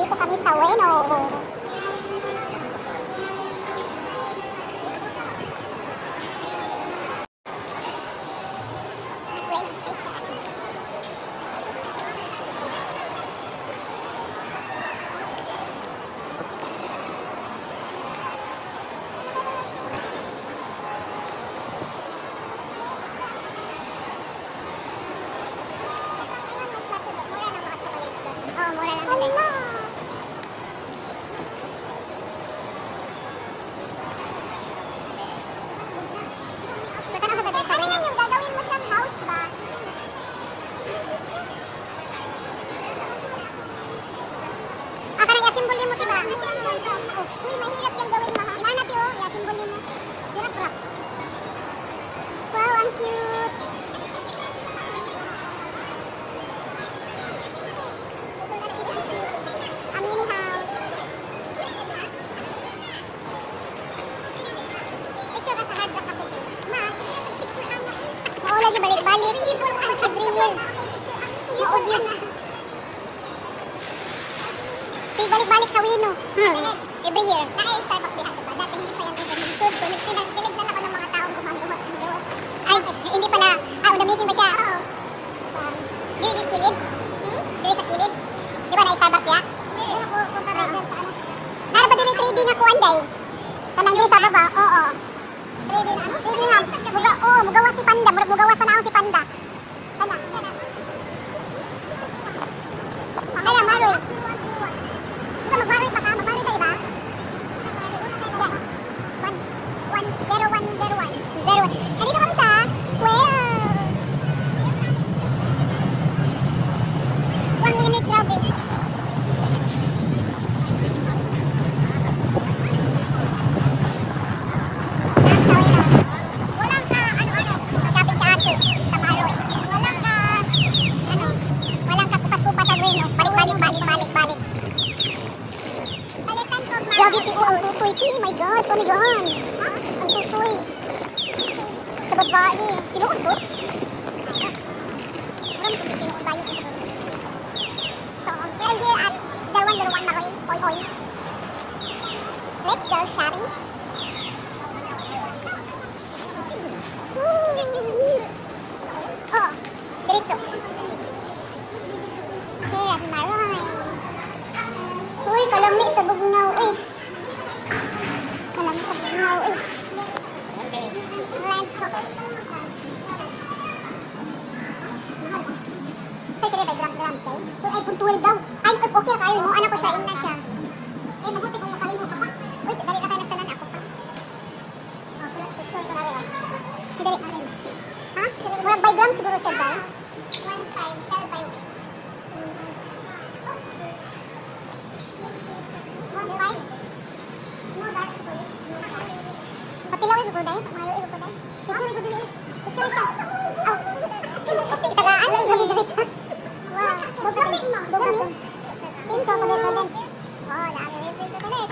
Dito kami sa Ueno. Balik-balik every year. Maod yun. Sige, balik-balik sa Ueno. Every year. Starbucks diha, diba? Dati hindi pa yung tinignan ako ng mga taong gumagumot. Ay, hindi pa na. Unamiking ba siya? Oo. Dili sa kilid? Dili sa kilid? Di ba na Starbucks diha? Dili ako punta rin dyan sa ano. Nara ba dili trading ako anday? Kanang dili sa baba? Oo. Trading ano? Trading nga. Mugawa si Panda. Mugawa sa naong si Panda. Kana. Kaya Maroy. Di ba mag-Maroy pa ka? Mag-Maroy ka, diba? Yes. 0101. Nandito kami sa Ueno. One unit, grabe. Grabe po ang tutoy. Oh my God, panigan. Ang tutoy. Sa babae. Sinuot to? Marami kong sinuot tayo. So, we're here at 0101 Maroy. Oy. Let's go shopping. Oh, diretso. Here at Maroy. Uy, kalami sa bugnaw eh. Kalami sa bugnaw eh. Lento. Say, sige, by grams day. Uy, ay, puntual daw. Ay, okay kayo mo. Anak ko siya, in na siya. Eh, mabuti kung makalimot ka pa. Uy, dali na tayo na sanan ako pa. Oh, show ko na rin. Dali na rin. Ha? By grams siguro siya daw. 1.5, sell by weight. Patilaw ito ko dahil? Mayo ito ko dahil? Picture ito dahil? Picture siya. Aw! Itagaan lang yung ganito. Wow! Dugami mo! Dugami? Pincho ko dito din. Oh, dami ito dito din.